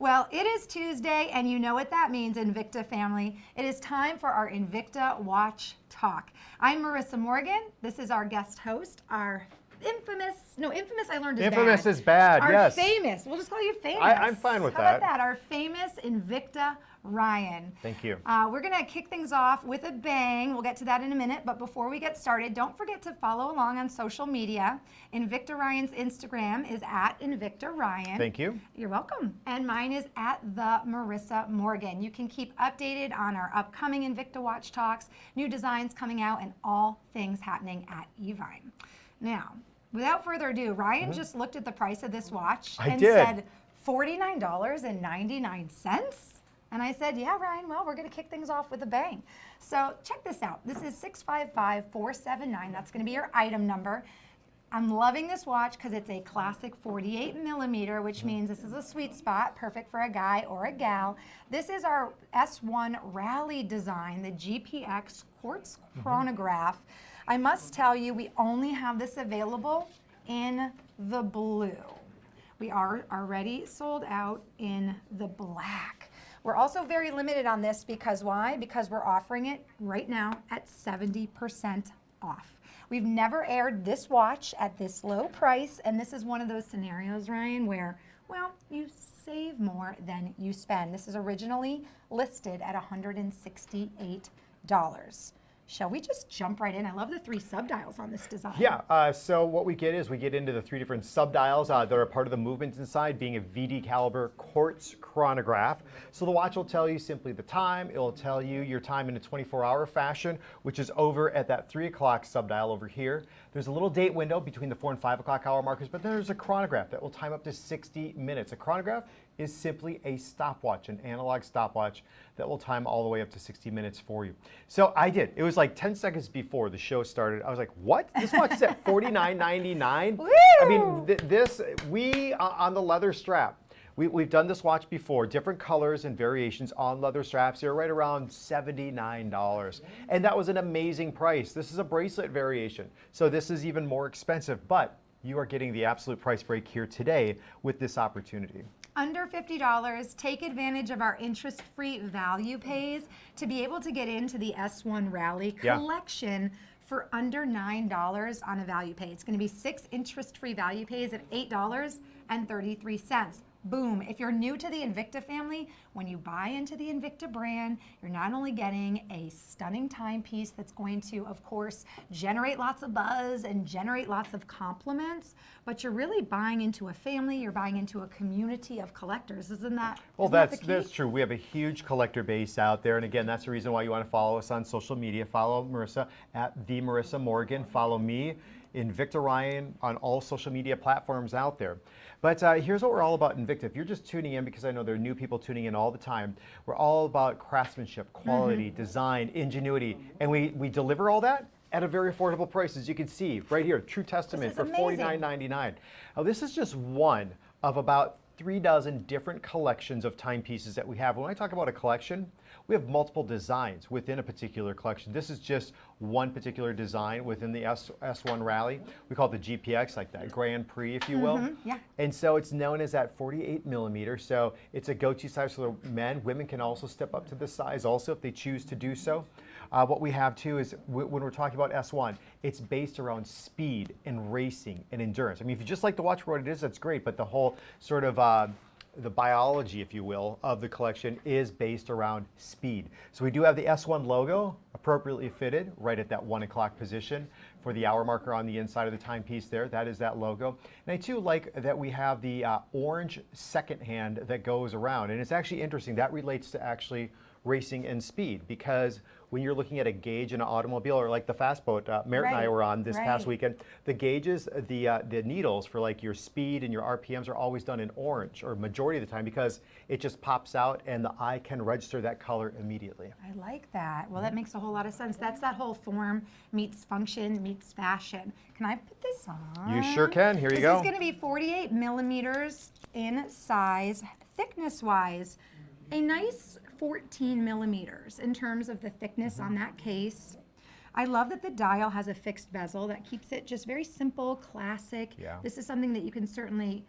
Well, it is Tuesday, and you know what that means, Invicta family. It is time for our Invicta Watch Talk. I'm Marissa Morgan. This is our guest host, our infamous I learned is bad. Infamous is bad, yes. Our famous, we'll just call you famous. I'm fine with that. How about that? Our famous Invicta Ryan. Thank you. We're going to kick things off with a bang. We'll get to that in a minute, but before we get started, don't forget to follow along on social media. Invicta Ryan's Instagram is at Invicta Ryan. Thank you. You're welcome. And mine is at the Marissa Morgan. You can keep updated on our upcoming Invicta Watch Talks, new designs coming out, and all things happening at Evine. Now, without further ado, Ryan just looked at the price of this watch and said $49.99. And I said, yeah, Ryan, well, we're going to kick things off with a bang. So check this out. This is 655479. That's going to be your item number. I'm loving this watch because it's a classic 48 millimeter, which means this is a sweet spot, perfect for a guy or a gal. This is our S1 Rally design, the GPX quartz chronograph. I must tell you, we only have this available in the blue. We are already sold out in the black. We're also very limited on this because why? Because we're offering it right now at 70% off. We've never aired this watch at this low price, and this is one of those scenarios, Ryan, where, well, you save more than you spend. This is originally listed at $168. Shall we just jump right in? I love the 3 subdials on this design. Yeah, so what we get is we get into the 3 different subdials that are part of the movement inside, being a VD caliber quartz chronograph. So the watch will tell you simply the time. It will tell you your time in a 24-hour fashion, which is over at that 3 o'clock subdial over here. There's a little date window between the 4 and 5 o'clock hour markers, but then there's a chronograph that will time up to 60 minutes. A chronograph is simply a stopwatch, an analog stopwatch that will time all the way up to 60 minutes for you. So I did. It was like 10 seconds before the show started. I was like, what? This watch is at $49.99? I mean, on the leather strap, we've done this watch before, different colors and variations on leather straps. They're right around $79. And that was an amazing price. This is a bracelet variation, so this is even more expensive, but you are getting the absolute price break here today with this opportunity. Under $50, take advantage of our interest-free value pays to be able to get into the S1 Rally collection for under $9 on a value pay. It's going to be 6 interest-free value pays at $8.33. Boom. If you're new to the Invicta family, when you buy into the Invicta brand, you're not only getting a stunning timepiece that's going to, of course, generate lots of buzz and generate lots of compliments, but you're really buying into a family, you're buying into a community of collectors. Isn't that Well, that's true. We have a huge collector base out there, and again, that's the reason why you want to follow us on social media. Follow Marissa at the Marissa Morgan. Follow me, Invicta Ryan, on all social media platforms out there. But here's what we're all about Invicta. If you're just tuning in, because I know there are new people tuning in all the time, we're all about craftsmanship, quality, design, ingenuity, and we deliver all that at a very affordable price, as you can see right here, true testament for $49.99. Now this is just one of about 3 dozen different collections of timepieces that we have. When I talk about a collection, we have multiple designs within a particular collection. This is just one particular design within the S1 Rally. We call it the GPX, like that Grand Prix, if you will. Yeah. And so it's known as that 48 millimeter. So it's a go-to size for the men. Women can also step up to this size also if they choose to do so. What we have too is when we're talking about S1, it's based around speed and racing and endurance. I mean, if you just like to watch what it is, that's great, but the whole sort of the biology, if you will, of the collection is based around speed. So we do have the S1 logo appropriately fitted right at that 1 o'clock position for the hour marker on the inside of the timepiece there. That is that logo. And I too like that we have the orange second hand that goes around. And it's actually interesting. That relates to actually racing and speed, because when you're looking at a gauge in an automobile, or like the fast boat Merritt and I were on this past weekend, the gauges, the needles for like your speed and your RPMs are always done in orange, or majority of the time, because it just pops out and the eye can register that color immediately. I like that. Well, that makes a whole lot of sense. That's that whole form meets function meets fashion. Can I put this on? You sure can. Here you go. This is going to be 48 millimeters in size, thickness-wise. A nice 14 millimeters in terms of the thickness on that case. I love that the dial has a fixed bezel that keeps it just very simple, classic. Yeah. This is something that you can certainly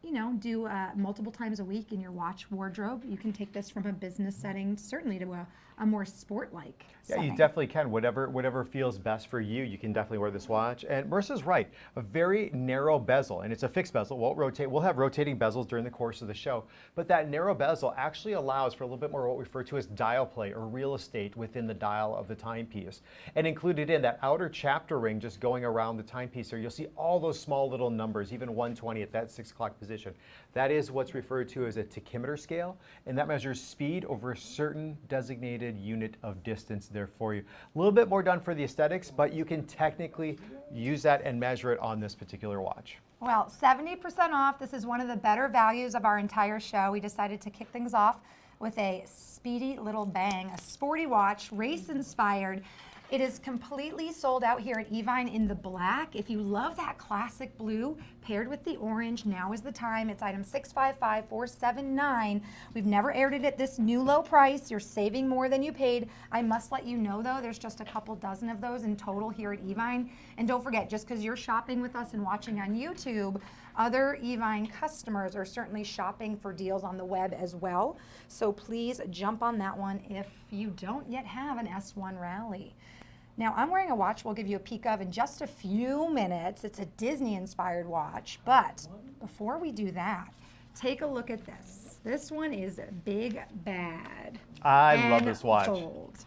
you know, do multiple times a week in your watch wardrobe. You can take this from a business setting, certainly to a more sport-like setting. Yeah, you definitely can. Whatever feels best for you, you can definitely wear this watch. And Marissa's right. A very narrow bezel, and it's a fixed bezel. It won't rotate. We'll have rotating bezels during the course of the show. But that narrow bezel actually allows for a little bit more what we refer to as dial play or real estate within the dial of the timepiece. And included in that outer chapter ring just going around the timepiece there, you'll see all those small little numbers, even 120 at that 6 o'clock position. That is what's referred to as a tachymeter scale, and that measures speed over a certain designated unit of distance there for you. A little bit more done for the aesthetics, but you can technically use that and measure it on this particular watch. Well, 70% off. This is one of the better values of our entire show. We decided to kick things off with a speedy little bang, a sporty watch, race inspired. It is completely sold out here at Evine in the black. If you love that classic blue paired with the orange, now is the time. It's item 655479. We've never aired it at this new low price. You're saving more than you paid. I must let you know though, there's just a couple dozen of those in total here at Evine. And don't forget, just because you're shopping with us and watching on YouTube, other Evine customers are certainly shopping for deals on the web as well. So please jump on that one if you don't yet have an S1 Rally. Now, I'm wearing a watch we'll give you a peek of in just a few minutes. It's a Disney-inspired watch, but before we do that, take a look at this. This one is Big Bad. I love this watch. Bold.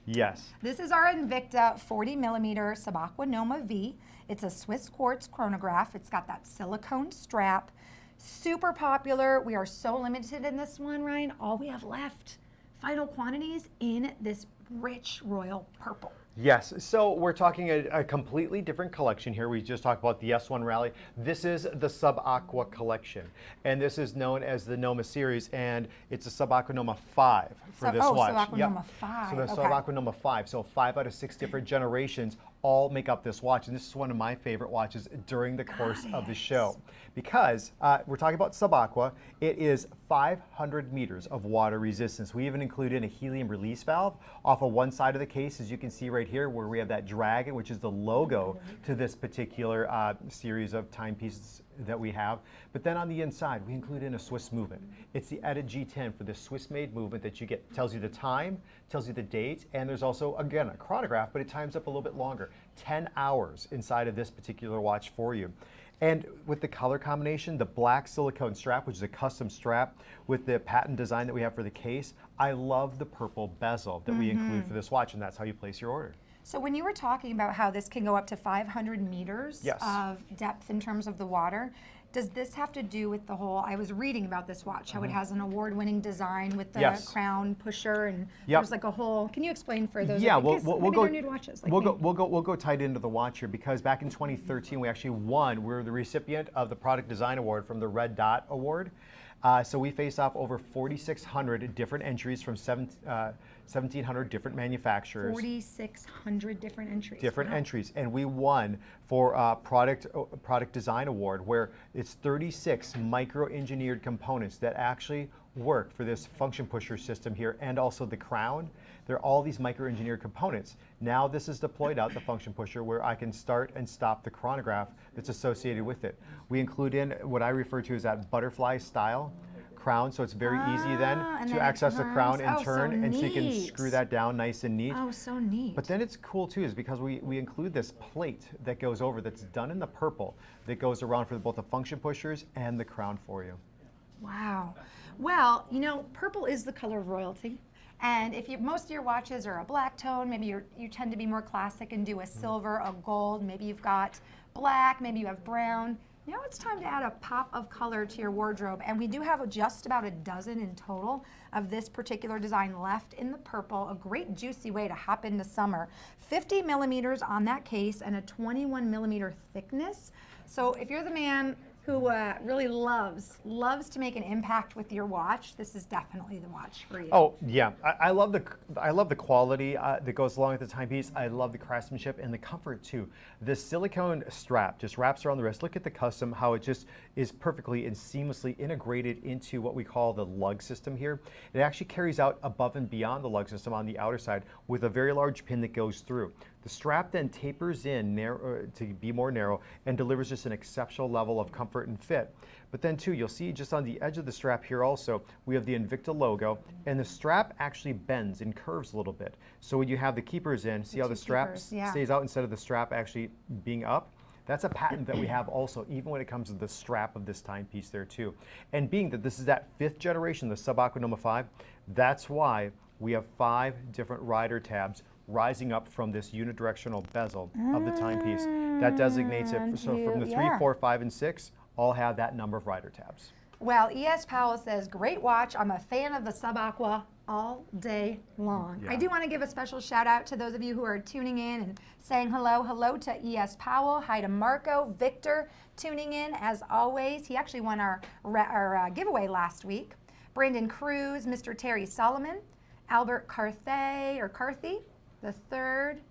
Yes. This is our Invicta 40mm Subaqua Noma V. It's a Swiss quartz chronograph. It's got that silicone strap. Super popular. We are so limited in this one, Ryan. All we have left, final quantities in this rich royal purple. Yes, so we're talking a completely different collection here. We just talked about the S1 Rally. This is the Subaqua collection, and this is known as the Noma series, and it's a Subaqua Noma 5 for this watch. Subaqua Noma 5. So the Okay. Subaqua Noma 5. So 5 out of 6 different generations all make up this watch, and this is one of my favorite watches during the course of the show. Because we're talking about Subaqua, it is 500 meters of water resistance. We even include in a helium release valve off of one side of the case, as you can see right here, where we have that dragon, which is the logo to this particular series of timepieces that we have. But then on the inside, we include in a Swiss movement. It's the ETA G10 for the Swiss-made movement that you get. Tells you the time, tells you the date, and there's also, again, a chronograph, but it times up a little bit longer. 10 hours inside of this particular watch for you. And with the color combination, the black silicone strap, which is a custom strap with the patent design that we have for the case, I love the purple bezel that we include for this watch, and that's how you place your order. So when you were talking about how this can go up to 500 meters Yes. of depth in terms of the water, does this have to do with the whole, I was reading about this watch, how it has an award-winning design with the Yes. crown pusher, and Yep. there's like a whole, can you explain for those? Yeah, maybe we'll go. they're new to watches like we'll me. go tight into the watch here because back in 2013 we actually won. We were the recipient of the Product Design Award from the Red Dot Award. So we faced off over 4,600 different entries from 1,700 different manufacturers. 4,600 different entries. Different Wow. entries, and we won for product design award, where it's 36 micro-engineered components that actually work for this function pusher system here, and also the crown. They're all these micro-engineered components. Now this is deployed out, the function pusher, where I can start and stop the chronograph that's associated with it. We include in what I refer to as that butterfly style crown, so it's very easy then and to then it access the crown and turns. Oh, so turn, and so you can neat. screw that down nice and neat. Oh, so neat. But then it's cool too, is because we include this plate that goes over, that's done in the purple, that goes around for both the function pushers and the crown for you. Wow. Well, you know, purple is the color of royalty. And if most of your watches are a black tone, maybe you tend to be more classic and do a silver, a gold, maybe you've got black, maybe you have brown. Now it's time to add a pop of color to your wardrobe. And we do have just about a dozen in total of this particular design left in the purple, a great juicy way to hop into summer. 50 millimeters on that case and a 21 millimeter thickness. So if you're the man who really loves to make an impact with your watch, this is definitely the watch for you. Oh yeah, I love the quality that goes along with the timepiece. I love the craftsmanship and the comfort too. The silicone strap just wraps around the wrist. Look at the custom, how it just is perfectly and seamlessly integrated into what we call the lug system here. It actually carries out above and beyond the lug system on the outer side with a very large pin that goes through. The strap then tapers in to be more narrow and delivers just an exceptional level of comfort and fit. But then too, you'll see just on the edge of the strap here also, we have the Invicta logo, and the strap actually bends and curves a little bit. So when you have the keepers in, see how the strap stays out instead of the strap actually being up? That's a patent that we have also, even when it comes to the strap of this timepiece there too. And being that this is that 5th generation, the Sub-Aqua Noma 5, that's why we have 5 different rider tabs rising up from this unidirectional bezel of the timepiece. That designates it, so from the 3, 4, 5, and 6, all have that number of rider tabs. Well, E.S. Powell says, great watch. I'm a fan of the Sub-Aqua all day long. Yeah. I do want to give a special shout out to those of you who are tuning in and saying hello. Hello to E.S. Powell. Hi to Marco. Victor tuning in as always. He actually won our giveaway last week. Brandon Cruz, Mr. Terry Solomon, Albert Carthy the third.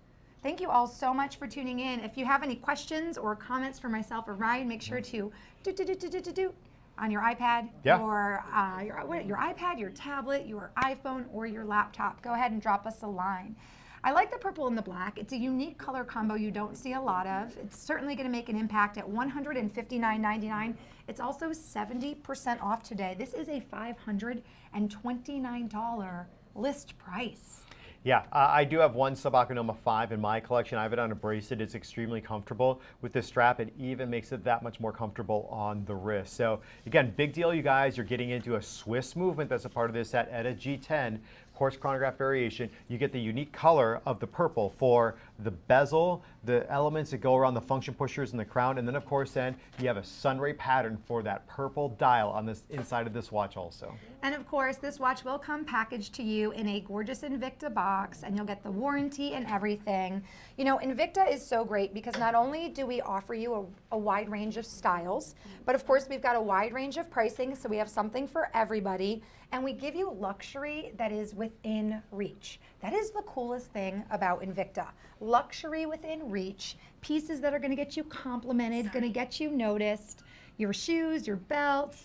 Thank you all so much for tuning in. If you have any questions or comments for myself or Ryan, make sure to do on your iPad, or your iPad, your tablet, your iPhone, or your laptop. Go ahead and drop us a line. I like the purple and the black. It's a unique color combo you don't see a lot of. It's certainly going to make an impact at $159.99. It's also 70% off today. This is a $529 list price. Yeah, I do have one Sub-Aqua Noma 5 in my collection. I have it on a bracelet. It's extremely comfortable. With this strap, it even makes it that much more comfortable on the wrist. So again, big deal, you guys. You're getting into a Swiss movement that's a part of this set at a G10 quartz chronograph variation. You get the unique color of the purple for the bezel, the elements that go around the function pushers and the crown, and then of course then you have a sunray pattern for that purple dial on this inside of this watch also. And of course, this watch will come packaged to you in a gorgeous Invicta box, and you'll get the warranty and everything. You know, Invicta is so great because not only do we offer you a wide range of styles, but of course we've got a wide range of pricing, so we have something for everybody, and we give you luxury that is within reach. That is the coolest thing about Invicta. Luxury within reach, pieces that are gonna get you complimented, gonna get you noticed, your shoes, your belt,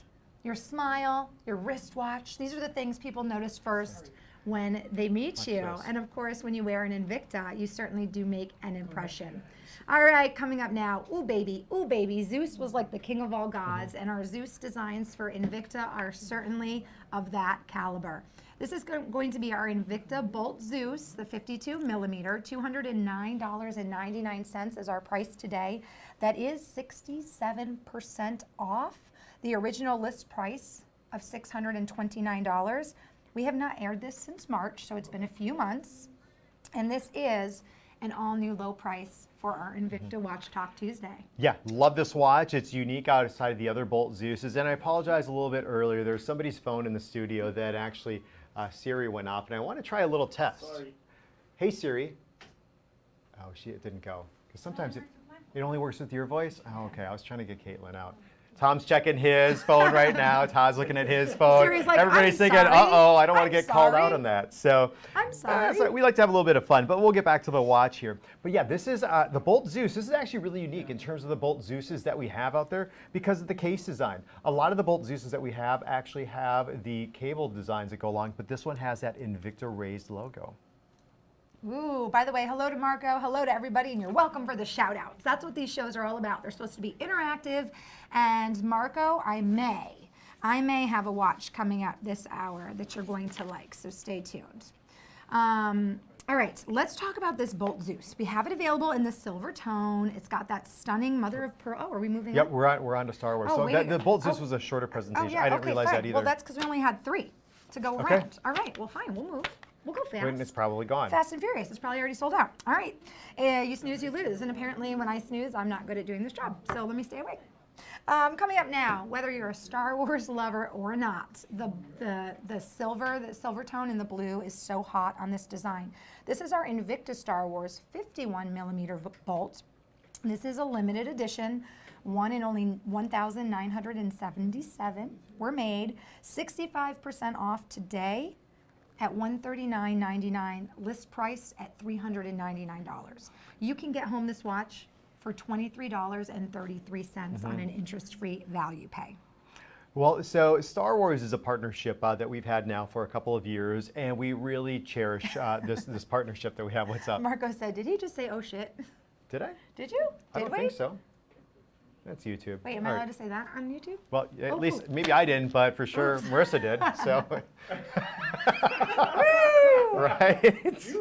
your smile, your wristwatch. These are the things people notice first when they meet you. And of course, when you wear an Invicta, you certainly do make an impression. All right, coming up now, ooh baby, Zeus was like the king of all gods, and our Zeus designs for Invicta are certainly of that caliber. This is going to be our Invicta Bolt Zeus, the 52 millimeter, $209.99 is our price today. That is 67% off the original list price of $629. We have not aired this since March, so it's been a few months. And this is an all-new low price for our Invicta Watch Talk Tuesday. Yeah, love this watch. It's unique outside of the other Bolt Zeuses. And I apologize a little bit earlier. There's somebody's phone in the studio that actually Siri went off, and I want to try a little test. Sorry. Hey Siri. Oh, it didn't go. Because sometimes it only works with your voice. Oh, okay. I was trying to get Caitlin out. Tom's checking his phone right now. Todd's looking at his phone. Siri's like, everybody's I'm thinking, sorry. uh-oh, I don't want to I'm get called out sorry. on that. So I'm sorry. so we like to have a little bit of fun, but we'll get back to the watch here. But yeah, this is the Bolt Zeus. This is actually really unique in terms of the Bolt Zeuses that we have out there because of the case design. A lot of the Bolt Zeuses that we have actually have the cable designs that go along, but this one has that Invicta raised logo. Ooh, by the way, hello to Marco, hello to everybody, and you're welcome for the shout outs. That's what these shows are all about. They're supposed to be interactive. And Marco, I may have a watch coming up this hour that you're going to like, so stay tuned. All right, let's talk about this Bolt Zeus. We have it available in the silver tone. It's got that stunning mother of pearl. Oh, are we moving Yep, on? we're on to Star Wars. Oh, so wait. the Bolt Zeus was a shorter presentation. I didn't realize fine. that either. Well, that's because we only had 3 to go Okay. around. All right, well, fine, we'll move. We'll go fast. When it's probably gone. Fast and Furious. It's probably already sold out. All right. You snooze, you lose. And apparently when I snooze, I'm not good at doing this job. So let me stay awake. Coming up now, whether you're a Star Wars lover or not, the silver tone and the blue is so hot on this design. This is our Invicta Star Wars 51 millimeter bolt. This is a limited edition. One in only 1,977 were made. 65% off today at $139.99, list price at $399. You can get home this watch for $23.33 on an interest-free value pay. Well, so Star Wars is a partnership that we've had now for a couple of years, and we really cherish this partnership that we have. What's up? Marco said, did he just say, oh shit? Did I? Did you? I don't think so. That's YouTube. Wait, am I allowed to say that on YouTube? Well, at Oh. least maybe I didn't, but for sure Marissa did. So. Woo! Right. You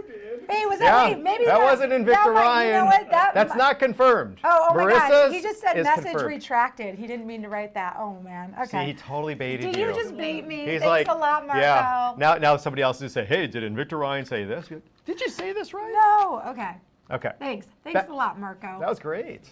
did. Hey, was Yeah, that maybe that wasn't Invicta Ryan. You know what? That's not confirmed. Oh my God! Marissa's He just said is message confirmed. retracted. He didn't mean to write that. Oh man. See, Okay. he totally baited Did you. you just bait me? He's Thanks like, a lot, Marco. yeah. Now somebody else is say, hey, did Invicta Ryan say this? You're like, did you say this right? No. Okay. Okay. Thanks. Thanks That- a lot, Marco. That was great.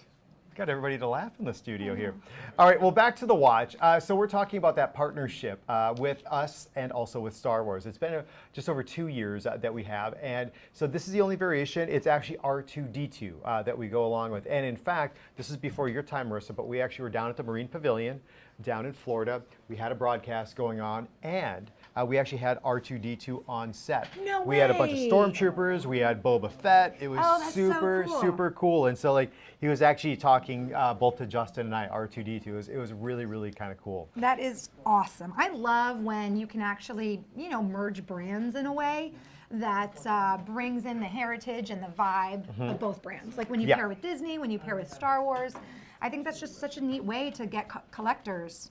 Got everybody to laugh in the studio here. All right, well, back to the watch. So we're talking about that partnership with us and also with Star Wars. It's been just over 2 years that we have. And so this is the only variation. It's actually R2-D2 that we go along with. And in fact, this is before your time, Marissa, but we actually were down at the Marine Pavilion down in Florida. We had a broadcast going on, and we actually had R2-D2 on set. No We had a bunch of way. stormtroopers. We had Boba Fett. It was Oh, that's so super, cool. super cool. And so like he was actually talking both to Justin and I, R2-D2. It was really, really kind of cool. That is awesome. I love when you can actually, merge brands in a way that brings in the heritage and the vibe of both brands. Like when you Yeah. pair with Disney, when you pair with Star Wars. I think that's just such a neat way to get collectors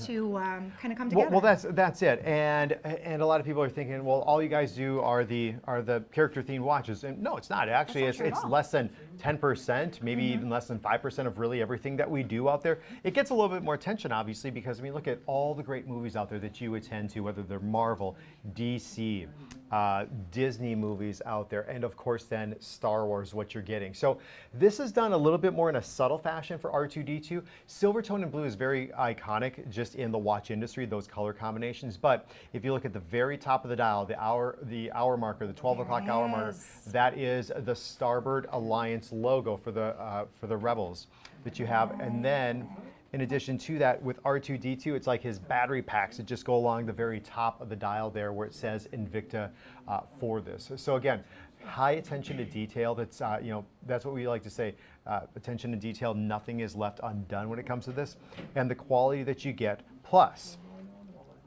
to kind of come together. Well, that's it. And a lot of people are thinking, well, all you guys do are the character themed watches. And no, it's not. Actually, That's not true at it's all. less than 10%, maybe even less than 5% of really everything that we do out there. It gets a little bit more attention, obviously, because look at all the great movies out there that you attend to, whether they're Marvel, DC, Disney movies out there, and of course then Star Wars, what you're getting. So this is done a little bit more in a subtle fashion for R2-D2. Silvertone and blue is very iconic just in the watch industry, those color combinations. But if you look at the very top of the dial, the hour marker, the 12 o'clock hour marker, Yes. that is the Starboard Alliance logo for the Rebels that you have. And then in addition to that, with R2-D2, it's like his battery packs that just go along the very top of the dial there where it says Invicta for this. So again, high attention to detail. That's that's what we like to say. Attention to detail. Nothing is left undone when it comes to this, and the quality that you get. Plus,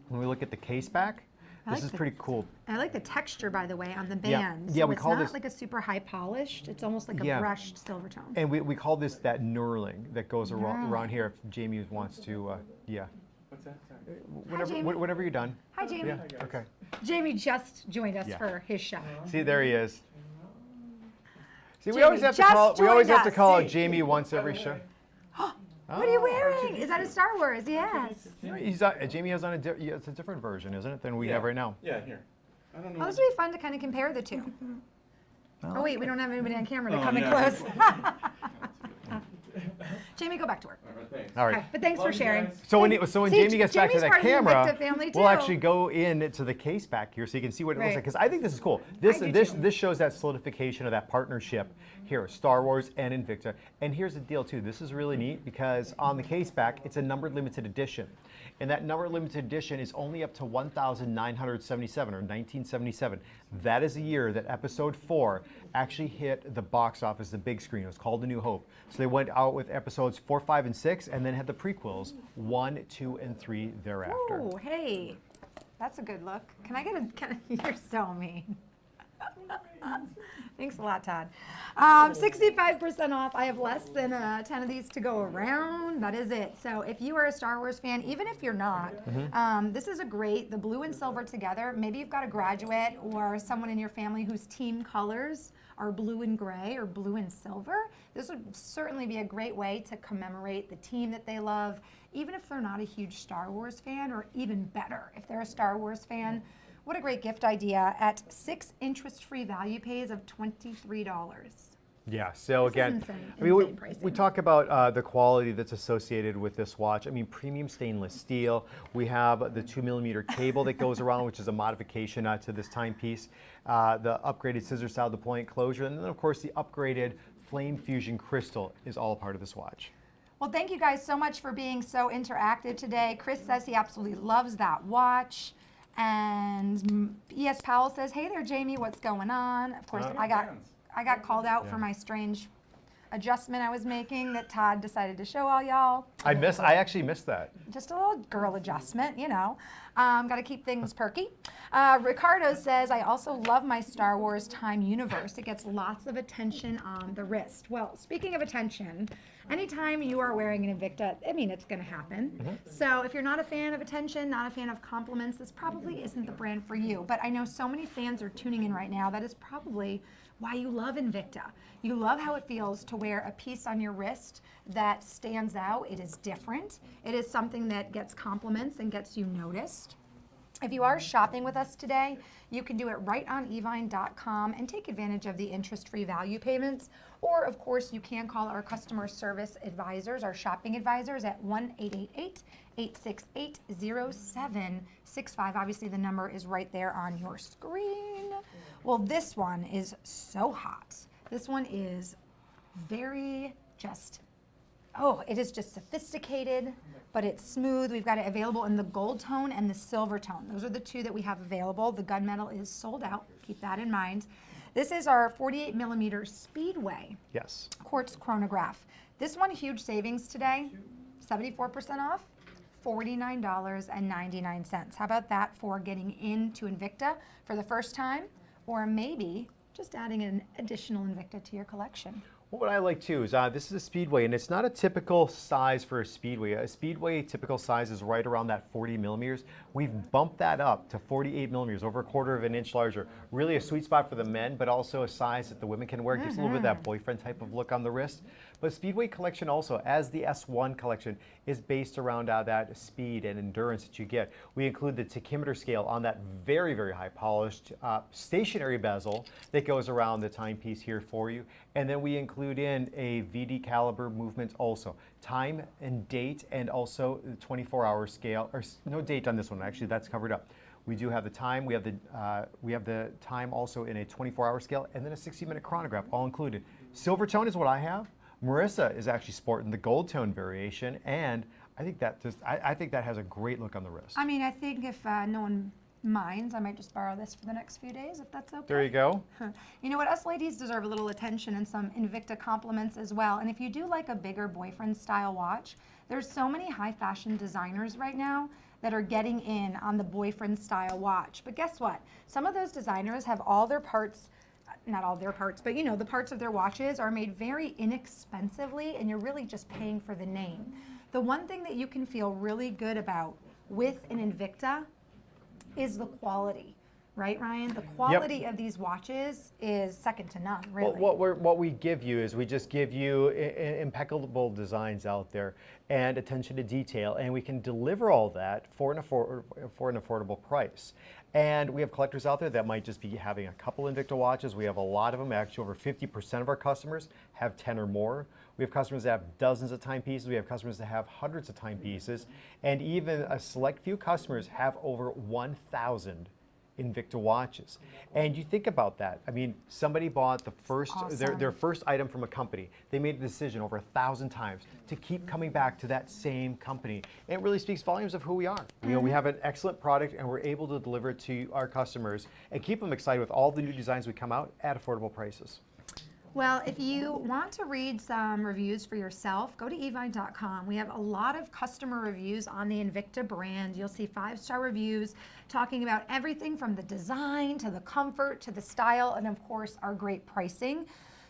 when we look at the case back, this is pretty cool. I like the texture, by the way, on the Yeah. band. Yeah, So we it's call not this- like a super high polished. It's almost like a Yeah. brushed silver tone. And we call this that knurling that goes around here. If Jamie wants to, yeah. What's that? Sorry. Whenever, Jamie. whenever you're done. Hi, Jamie. Yeah. Okay. Jamie just joined us Yeah. for his show. See, there he is. See, we Jamie always have to just call. We always joined have to us. call out Jamie once every show. What are you wearing? Is that a Star Wars? Yes. Jamie has on it's a different version, isn't it, than we have right now? Yeah, here. I don't know. Oh, this would be fun to kind of compare the two. Oh wait, we don't have anybody on camera to Oh, come in yeah. close. Jamie, go back to work. All right, thanks. All right. Okay, but thanks for Love you sharing. guys. So when See, Jamie gets back to Jamie's that part of the camera, Invicta family, we'll too. actually go into the case back here so you can see what it looks Right. like. Because I think this is cool. This do this too. this shows that solidification of that partnership here, Star Wars and Invicta. And here's the deal too. This is really neat because on the case back, it's a numbered limited edition. And that numbered limited edition is only up to 1,977 or 1977. That is the year that Episode 4 actually hit the box office, the big screen. It was called A New Hope. So they went out with episodes 4, 5, and 6, and then had the prequels 1, 2, and 3 thereafter. Oh, hey, that's a good look. Can I get a? You're so mean. Thanks a lot, Todd. 65% off. I have less than 10 of these to go around. That is it. So if you are a Star Wars fan, even if you're not, this is the blue and silver together. Maybe you've got a graduate or someone in your family whose team colors are blue and gray or blue and silver. This would certainly be a great way to commemorate the team that they love, even if they're not a huge Star Wars fan, or even better, if they're a Star Wars fan. What a great gift idea at 6 interest-free value pays of $23. Yeah, so This is again, insane- I mean, we insane pricing. we talk about the quality that's associated with this watch. I mean, premium stainless steel. We have the 2mm cable that goes around, which is a modification to this timepiece. The upgraded scissor style to point closure, and then of course the upgraded flame fusion crystal is all a part of this watch. Well, thank you guys so much for being so interactive today. Chris says he absolutely loves that watch. And E.S. Powell says, hey there, Jamie, what's going on? Of course, I got called out for my strange adjustment I was making that Todd decided to show all y'all. I actually missed that. Just a little girl adjustment, you know. Got to keep things perky. Ricardo says, I also love my Star Wars Time Universe. It gets lots of attention on the wrist. Well, speaking of attention, anytime you are wearing an Invicta, I mean, it's going to happen. So if you're not a fan of attention, not a fan of compliments, this probably isn't the brand for you. But I know so many fans are tuning in right now. That is probably why you love Invicta. You love how it feels to wear a piece on your wrist that stands out. It is different. It is something that gets compliments and gets you noticed. If you are shopping with us today, you can do it right on evine.com and take advantage of the interest-free value payments. Or, of course, you can call our customer service advisors, our shopping advisors, at 1-888-868-0765. Obviously, the number is right there on your screen. Well, this one is so hot. This one is very it is just sophisticated, but it's smooth. We've got it available in the gold tone and the silver tone. Those are the two that we have available. The gunmetal is sold out. Keep that in mind. This is our 48 millimeter Speedway Yes. quartz chronograph. This one, huge savings today, 74% off, $49.99. How about that for getting into Invicta for the first time, or maybe just adding an additional Invicta to your collection? Well, what I like too is this is a Speedway, and it's not a typical size for a Speedway. A Speedway typical size is right around that 40 millimeters. We've bumped that up to 48 millimeters, over a quarter of an inch larger. Really a sweet spot for the men, but also a size that the women can wear. It gives a little bit of that boyfriend type of look on the wrist. But Speedway collection also, as the S1 collection, is based around that speed and endurance that you get. We include the tachymeter scale on that very, very high polished stationary bezel that goes around the timepiece here for you. And then we include in a VD caliber movement also. Time and date, and also the 24-hour scale, or no date on this one, actually that's covered up. We do have the time, we have the time also in a 24-hour scale, and then a 60-minute chronograph, all included. Silver tone is what I have. Marissa is actually sporting the gold tone variation, and I think that has a great look on the wrist. I mean, I think if no one minds, I might just borrow this for the next few days, if that's okay. There you go. You know what? Us ladies deserve a little attention and some Invicta compliments as well. And if you do like a bigger boyfriend style watch, there's so many high fashion designers right now that are getting in on the boyfriend style watch. But guess what? Some of those designers have all their parts, not all their parts, but you know, the parts of their watches are made very inexpensively, and you're really just paying for the name. The one thing that you can feel really good about with an Invicta is the quality, right, Ryan? The quality of these watches is second to none, really. Well, what we give you is we just give you impeccable designs out there and attention to detail, and we can deliver all that for an affordable price. And we have collectors out there that might just be having a couple Invicta watches. We have a lot of them. Actually, over 50% of our customers have 10 or more. We have customers that have dozens of timepieces. We have customers that have hundreds of timepieces. And even a select few customers have over 1,000 Invicta watches. And you think about that. I mean, somebody bought the first their first item from a company. They made a decision over 1,000 times to keep coming back to that same company. And it really speaks volumes of who we are. You know, we have an excellent product, and we're able to deliver it to our customers and keep them excited with all the new designs we come out at affordable prices. Well, if you want to read some reviews for yourself, go to evine.com. We have a lot of customer reviews on the Invicta brand. You'll see 5-star reviews talking about everything from the design to the comfort to the style, and of course our great pricing.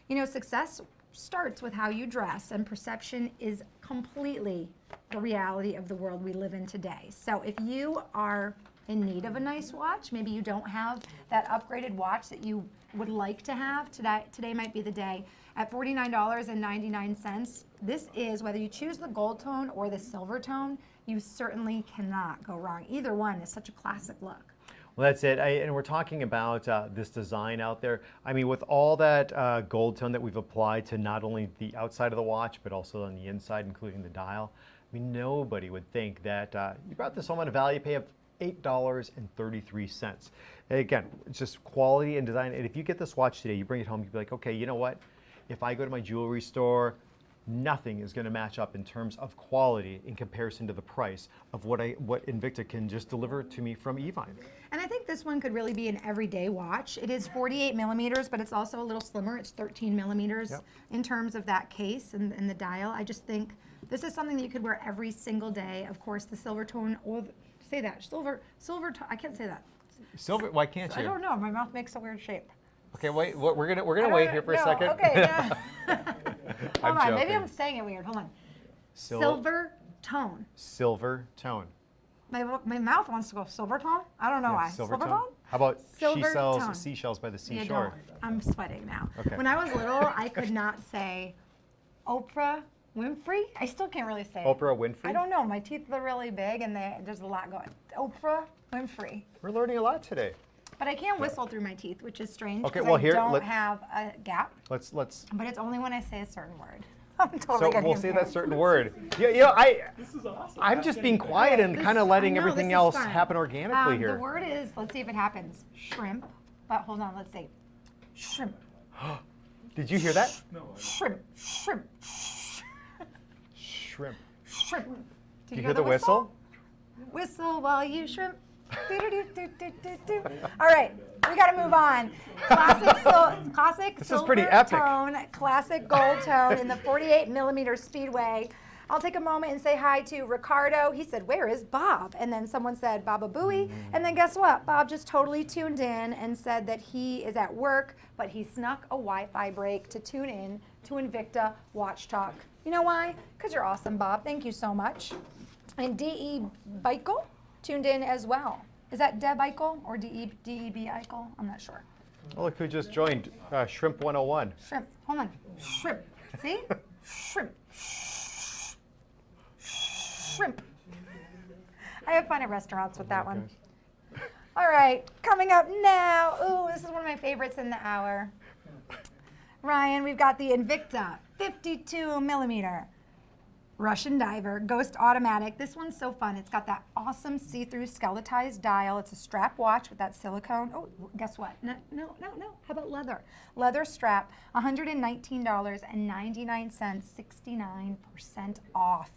You know, success starts with how you dress, and perception is completely the reality of the world we live in today. So if you are in need of a nice watch, maybe you don't have that upgraded watch that you would like to have, today might be the day. At $49.99, this is, whether you choose the gold tone or the silver tone, you certainly cannot go wrong. Either one is such a classic look. Well, that's it. And we're talking about this design out there. I mean, with all that gold tone that we've applied to not only the outside of the watch, but also on the inside, including the dial, I mean, nobody would think that you brought this home at a value pay of $8.33. And again, it's just quality and design. And if you get this watch today, you bring it home, you'd be like, okay, you know what? If I go to my jewelry store, nothing is going to match up in terms of quality in comparison to the price of what Invicta can just deliver to me from Evine. And I think this one could really be an everyday watch. It is 48 millimeters, but it's also a little slimmer. It's 13 millimeters in terms of that case and the dial. I just think this is something that you could wear every single day. Of course, the silver tone, or say that, silver tone, I can't say that. Silver, why can't you? I don't know, my mouth makes a weird shape. Okay, wait, we're gonna wait here for a second. Okay, yeah. All Hold on, maybe joking. I'm saying it weird. Hold on. Sil- Silver tone. Silver tone. My mouth wants to go silver tone. I don't know why. Silver tone? How about she Silver sells tone. seashells by the You seashore? don't. I'm sweating now. Okay. When I was little, I could not say Oprah Winfrey. I still can't really say it. Oprah Winfrey? I don't know. My teeth are really big, and there's a lot going. Oprah Winfrey. We're learning a lot today. But I can whistle through my teeth, which is strange. Okay, 'cause well, I here, don't let- have a gap. Let's But it's only when I say a certain word. I'm totally so getting we'll say that embarrassed. certain word. Yeah, This is awesome. I'm just being quiet and This- kind of letting I know, everything this is else fun. happen organically here. The word is, let's see if it happens, shrimp. But hold on, let's see. Shrimp, Did you hear that? No, I don't. shrimp, shrimp, Shrimp. shrimp. Did you hear the whistle? Whistle while you shrimp. Do-do-do-do-do-do-do. All right, we got to move on. Classic This is pretty silver epic. tone, classic gold tone in the 48 millimeter Speedway. I'll take a moment and say hi to Ricardo. He said, "Where is Bob?" And then someone said, "Baba Booey." And then guess what? Bob just totally tuned in and said that he is at work, but he snuck a Wi-Fi break to tune in to Invicta Watch Talk. You know why? Because you're awesome, Bob. Thank you so much. And D.E. Beichel tuned in as well. Is that Deb Eichel or D.E.B. Eichel? I'm not sure. Oh, look who just joined. Shrimp 101. Shrimp. Hold on. Shrimp. See? Shrimp. Shrimp. I have fun at restaurants with that one. All right, coming up now. Ooh, this is one of my favorites in the hour. Ryan, we've got the Invicta 52 millimeter Russian Diver Ghost Automatic. This one's so fun. It's got that awesome see-through skeletized dial. It's a strap watch with that silicone. Oh, guess what? No. How about leather? Leather strap, $119.99, 69% off.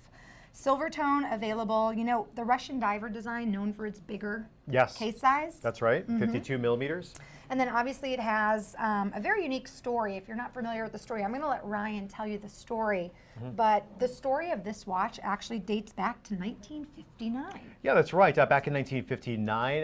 Silver tone available. You know, the Russian Diver design, known for its bigger Yes. case size. That's right. 52 millimeters. And then obviously it has a very unique story. If you're not familiar with the story, I'm going to let Ryan tell you the story. But the story of this watch actually dates back to 1959. Yeah, that's right. Back in 1959,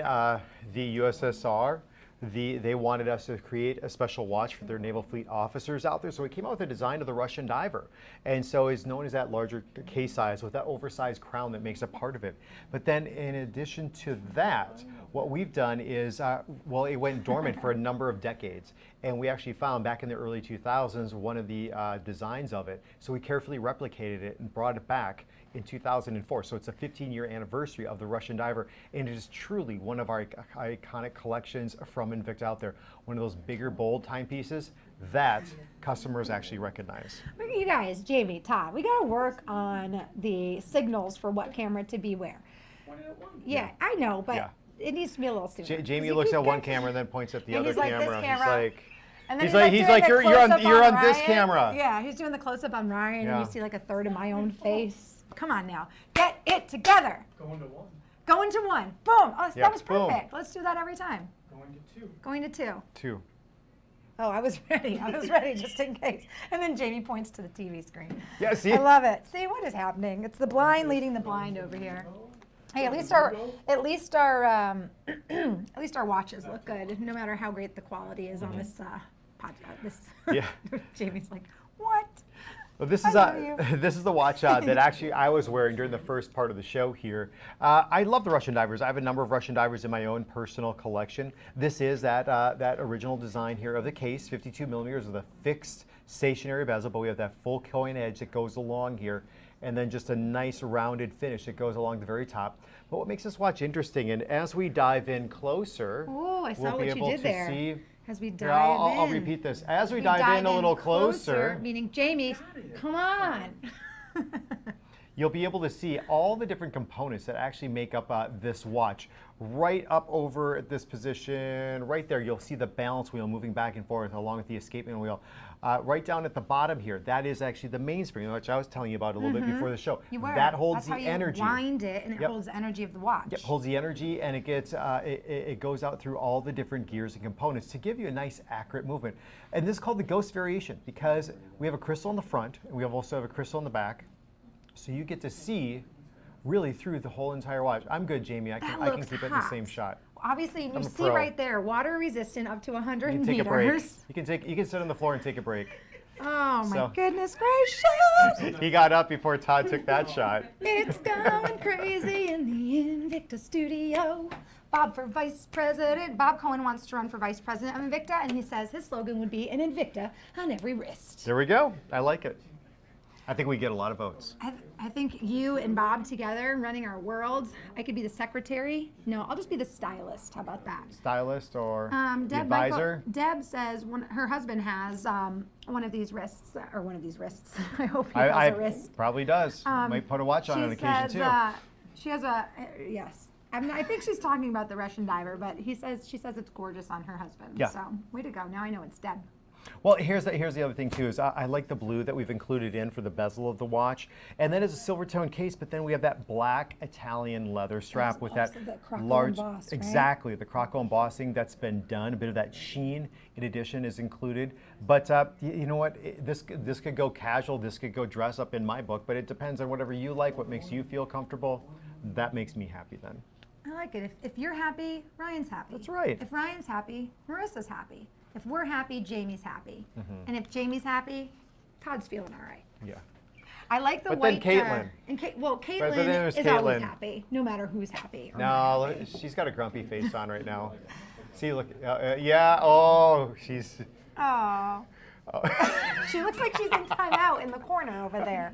the USSR, they wanted us to create a special watch for their naval fleet officers out there. So we came out with the design of the Russian Diver. And so it's known as that larger case size with that oversized crown that makes a part of it. But then in addition to that, what we've done is, well, it went dormant for a number of decades. And we actually found back in the early 2000s one of the designs of it. So we carefully replicated it and brought it back in 2004. So it's a 15-year anniversary of the Russian Diver, and it is truly one of our iconic collections from Invicta out there. One of those bigger, bold timepieces that customers actually recognize. Look at you guys, Jamie, Todd. We got to work on the signals for what camera to be where. One at one. Yeah, I know, but Yeah. it needs to be a little sooner. 'Cause Jamie you looks keep at one getting- camera and then points at the And other he's like, this camera. camera. He's like, And then he's like, doing the you're close-up on this Ryan. camera. Yeah, he's doing the close-up on Ryan, Yeah. and you see like a third of my own face. Come on now, get it together. Going to one. Going to one, boom. Oh, Yep, that was boom. perfect. Let's do that every time. Going to two. Going to two. 2. Oh, I was ready. I was ready just in case. And then Jamie points to the TV screen. Yeah, see? I love it. See what is happening? It's the blind leading the blind over here. Hey, at least our at least our watches look good, no matter how great the quality is on this podcast. This Yeah. Jamie's like, what? Well, this I is love you. this is the watch that actually I was wearing during the first part of the show here. I love the Russian Divers. I have a number of Russian Divers in my own personal collection. This is that original design here of the case, 52 millimeters with a fixed stationary bezel, but we have that full coin edge that goes along here, and then just a nice rounded finish that goes along the very top. But what makes this watch interesting, and as we dive in closer, Ooh, I saw we'll be what you able did to there. see. As we dive Here, I'll in. repeat this. As we dive in a little closer, meaning Jamie, come on. you'll be able to see all the different components that actually make up this watch. Right up over at this position, right there, you'll see the balance wheel moving back and forth along with the escapement wheel. Right down at the bottom here, that is actually the mainspring, which I was telling you about a little bit before the show. You were. That holds That's how the you energy. wind it, and it Yep. holds the energy of the watch. Yep, holds the energy, and it gets it goes out through all the different gears and components to give you a nice, accurate movement. And this is called the Ghost variation because we have a crystal in the front, and we also have a crystal in the back, so you get to see really through the whole entire watch. I'm good, Jamie. I can looks keep it in the hot. same shot. Obviously, you I'm a see pro. right there, water resistant up to 100 You can take meters. a break. You can sit on the floor and take a break. Oh my So- goodness gracious! He got up before Todd took that shot. It's going crazy in the Invicta studio. Bob for vice president. Bob Cohen wants to run for vice president of Invicta, and he says his slogan would be an Invicta on every wrist. There we go. I like it. I think we get a lot of votes. I think you and Bob together running our world. I could be the secretary. No, I'll just be the stylist. How about that? Stylist or the Deb advisor? Deb says her husband has one of these wrists, or one of these wrists. I hope he I has a wrist. probably does. Might put a watch on occasion too. She has a yes. I think she's talking about the Russian diver, but she says it's gorgeous on her husband. Yeah. So way to go. Now I know it's Deb. Well, here's the other thing too is I like the blue that we've included in for the bezel of the watch, and then it's a silver tone case. But then we have that black Italian leather strap with that also the croco large, emboss, right? exactly the croco embossing that's been done. A bit of that sheen in addition is included. But you know what? This could go casual. This could go dress up in my book. But it depends on whatever you like. What makes you feel comfortable. That makes me happy then. I like it. If you're happy, Ryan's happy. That's right. If Ryan's happy, Marissa's happy. If we're happy, Jamie's happy. Mm-hmm. And if Jamie's happy, Todd's feeling all right. Yeah. I like the But then white. Caitlin. Well, then Caitlin there's is always Caitlin. happy, no matter who's happy. Or No, not look, happy. she's got a grumpy face on right now. See, look. Yeah. Oh, she's. Oh. She looks like she's in timeout in the corner over there.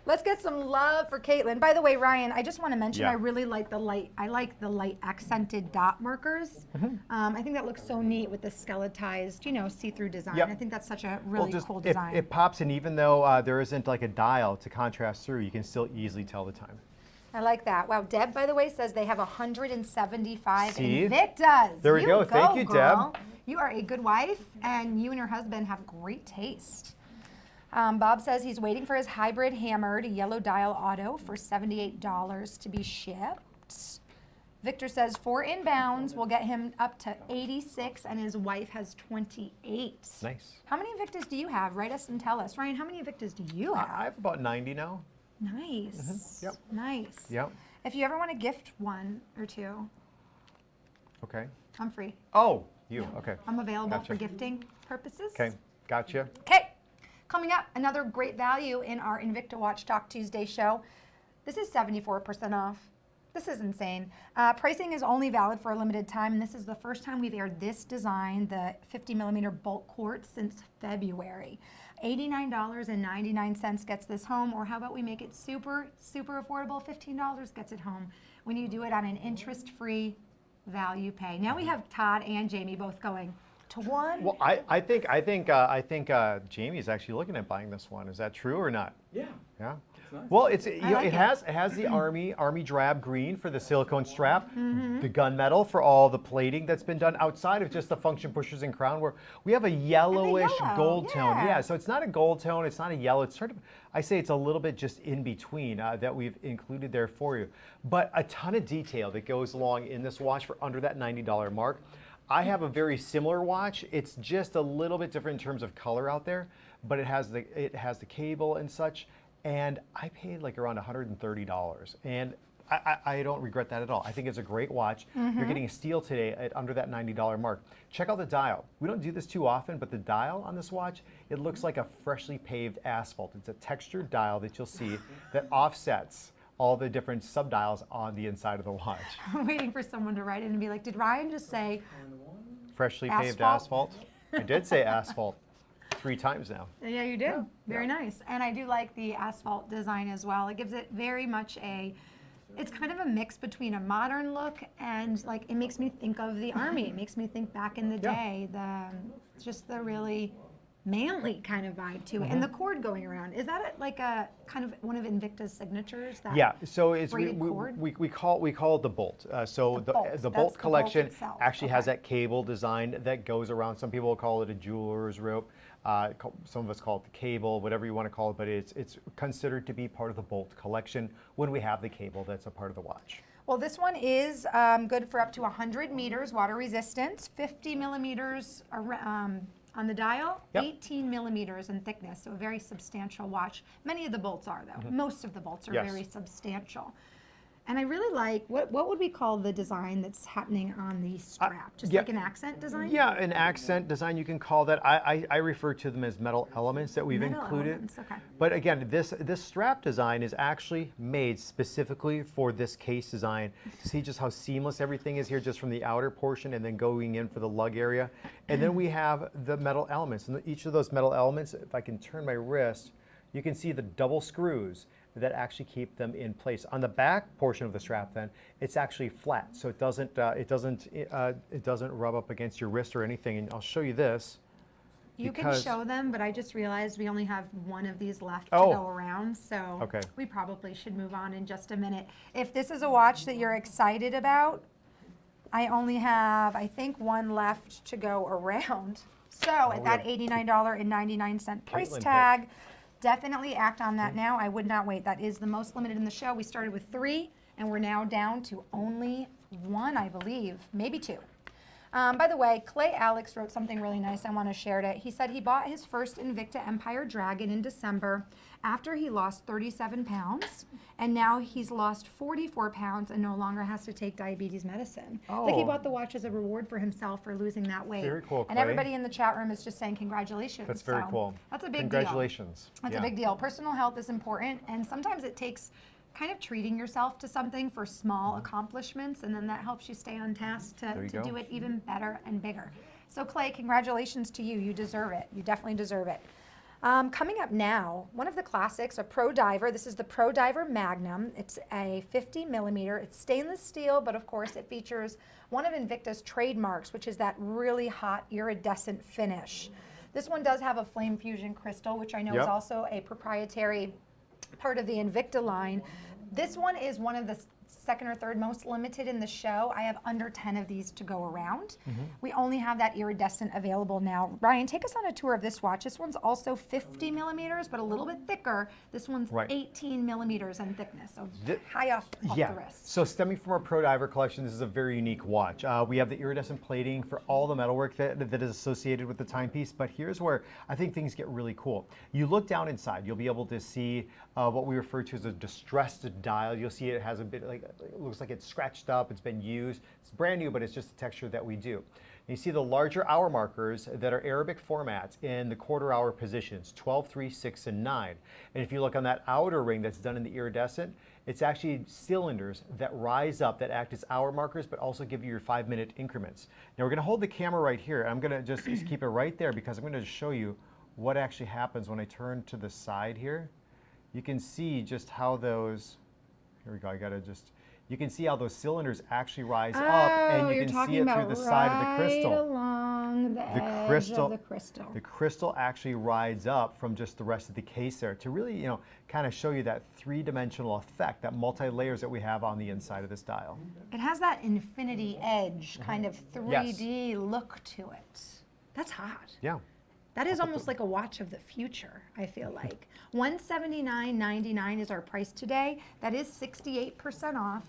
Let's get some love for Caitlin. By the way, Ryan, I just want to mention Yeah. I really like the light. I like the light accented dot markers. I think that looks so neat with the skeletized, see-through design. Yep. I think that's such a really cool it, design. it pops, and even though there isn't like a dial to contrast through, you can still easily tell the time. I like that. Wow, Deb, by the way, says they have 175 See? Invictas. There we go. Thank you, girl. Deb. You are a good wife, and you and your husband have great taste. Bob says he's waiting for his hybrid hammered yellow dial auto for $78 to be shipped. Victor says 4 inbounds will get him up to 86, and his wife has 28. Nice. How many Invictas do you have? Write us and tell us. Ryan, how many Invictas do you have? I have about 90 now. Nice. Yep. Nice. Yep. If you ever want to gift one or two, Okay. I'm free. Oh, you. Okay. I'm available Gotcha. for gifting purposes. Okay. Gotcha. Okay. Coming up, another great value in our Invicta Watch Talk Tuesday show. This is 74% off. This is insane. Pricing is only valid for a limited time, and this is the first time we've aired this design, the 50 millimeter bolt quartz, since February. $89.99 gets this home, or how about we make it super, super affordable? $15 gets it home when you do it on an interest-free value pay. Now we have Todd and Jamie both going to one. Well, I think Jamie's actually looking at buying this one. Is that true or not? Yeah. Yeah. It's nice. Well, like it has the army drab green for the silicone strap, the gunmetal for all the plating that's been done outside of just the function pushers and crown, where we have a yellowish yellow, gold tone. yeah. Yeah, so it's not a gold tone, it's not a yellow. It's sort of, I say it's a little bit just in between that we've included there for you. But a ton of detail that goes along in this watch for under that $90 mark. I have a very similar watch. It's just a little bit different in terms of color out there, but it has the cable and such. And I paid like around $130, and I don't regret that at all. I think it's a great watch. You're getting a steal today at under that $90 mark. Check out the dial. We don't do this too often, but the dial on this watch, it looks like a freshly paved asphalt. It's a textured dial that you'll see that offsets all the different subdials on the inside of the watch. I'm waiting for someone to write in and be like, did Ryan just say Freshly paved Asphalt? asphalt. I did say asphalt 3 times now. Yeah, you do. Very nice. And I do like the asphalt design as well. It gives it very much it's kind of a mix between a modern look and like, it makes me think of the Army. It makes me think back in the day, just the really manly kind of vibe to it. And the cord going around, is that like a kind of one of Invicta's signatures? That Yeah, so it's braided cord? we call it the bolt. So The bolt. the That's bolt the collection bolt itself. actually has Okay. that cable design that goes around. Some people call it a jeweler's rope. Some of us call it the cable, whatever you want to call it, but it's considered to be part of the bolt collection when we have the cable that's a part of the watch. Well, this one is good for up to 100 meters, water resistant, 50 millimeters on the dial, Yep. 18 millimeters in thickness, so a very substantial watch. Many of the bolts are, though. Most of the bolts are Yes. very substantial. And I really like, what would we call the design that's happening on the strap? Just yeah. like an accent design? Yeah, an accent design, you can call that. I refer to them as metal elements that we've Metal included. elements, okay. But again, this strap design is actually made specifically for this case design. See just how seamless everything is here, just from the outer portion and then going in for the lug area. And then we have the metal elements. And each of those metal elements, if I can turn my wrist, you can see the double screws that actually keep them in place. On the back portion of the strap, then it's actually flat, so it doesn't rub up against your wrist or anything. And I'll show you this. You can because- show them, but I just realized we only have one of these left Oh. to go around, so Okay. we probably should move on in just a minute. If this is a watch that you're excited about, I only have, I think, one left to go around. So at we that have $89.99 price Caitlin tag, definitely act on that now. I would not wait. That is the most limited in the show. We started with 3, and we're now down to only 1, I believe, maybe 2. By the way, Clay Alex wrote something really nice. I want to share it. He said he bought his first Invicta Empire Dragon in December after he lost 37 pounds, and now he's lost 44 pounds and no longer has to take diabetes medicine. Like he Oh. bought the watch as a reward for himself for losing that weight. Very cool, And Clay. everybody in the chat room is just saying congratulations. That's very So cool. That's a big Congratulations. deal. That's Yeah. a big deal. Personal health is important, and sometimes it takes kind of treating yourself to something for small accomplishments, and then that helps you stay on task There to you go. do it even better and bigger. So Clay, congratulations to you. You deserve it. You definitely deserve it. Coming up now, one of the classics, a Pro Diver. This is the Pro Diver Magnum. It's a 50 millimeter. It's stainless steel, but of course it features one of Invicta's trademarks, which is that really hot iridescent finish. This one does have a flame fusion crystal, which I know is Yep. also a proprietary part of the Invicta line. This one is one of the second or third most limited in the show. I have under 10 of these to go around. We only have that iridescent available now. Ryan, take us on a tour of this watch. This one's also 50 millimeters, but a little bit thicker. This one's Right. 18 millimeters in thickness, so Thi- high off Yeah, the wrist. so stemming from our Pro Diver collection, this is a very unique watch. We have the iridescent plating for all the metalwork that is associated with the timepiece, but here's where I think things get really cool. You look down inside, you'll be able to see what we refer to as a distressed dial. You'll see it has a bit, like, it looks like it's scratched up, it's been used. It's brand new, but it's just the texture that we do. You see the larger hour markers that are Arabic formats in the quarter hour positions, 12, 3, 6, and 9. And if you look on that outer ring that's done in the iridescent, it's actually cylinders that rise up that act as hour markers, but also give you your 5-minute increments. Now we're gonna hold the camera right here. I'm gonna just keep it right there because I'm gonna show you what actually happens when I turn to the side here. You can see just how those, here we go, you can see how those cylinders actually rise up, and you you're can see talking it about through the side of the right crystal. along the edge of the crystal. The crystal actually rides up from just the rest of the case there to really, kind of show you that 3-dimensional effect, that multi-layers that we have on the inside of this dial. It has that infinity edge kind of 3D look to it. That's hot. Yeah. That is almost like a watch of the future, I feel like. $179.99 is our price today. That is 68% off.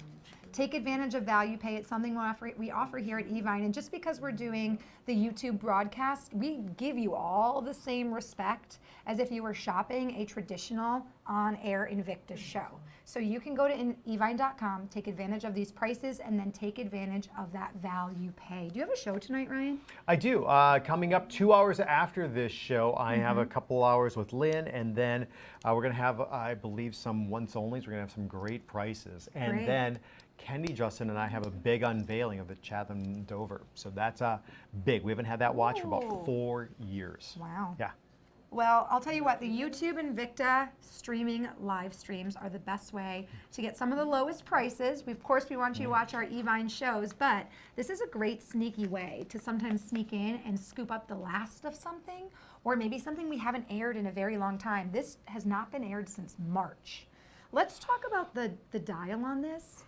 Take advantage of value pay. It's something we offer here at Evine. And just because we're doing the YouTube broadcast, we give you all the same respect as if you were shopping a traditional on-air Invicta show. So you can go to evine.com, take advantage of these prices, and then take advantage of that value pay. Do you have a show tonight, Ryan? I do. Coming up 2 hours after this show, I have a couple hours with Lynn, and then we're going to have, I believe, some once-onlys. We're going to have some great prices. And Great. then Kenny, Justin, and I have a big unveiling of the Chatham Dover. So that's big. We haven't had that watch for Ooh. about 4 years. Wow. Yeah. Well, I'll tell you what, the YouTube Invicta streaming live streams are the best way to get some of the lowest prices. Of course, we want you to watch our Evine shows, but this is a great sneaky way to sometimes sneak in and scoop up the last of something, or maybe something we haven't aired in a very long time. This has not been aired since March. Let's talk about the dial on this.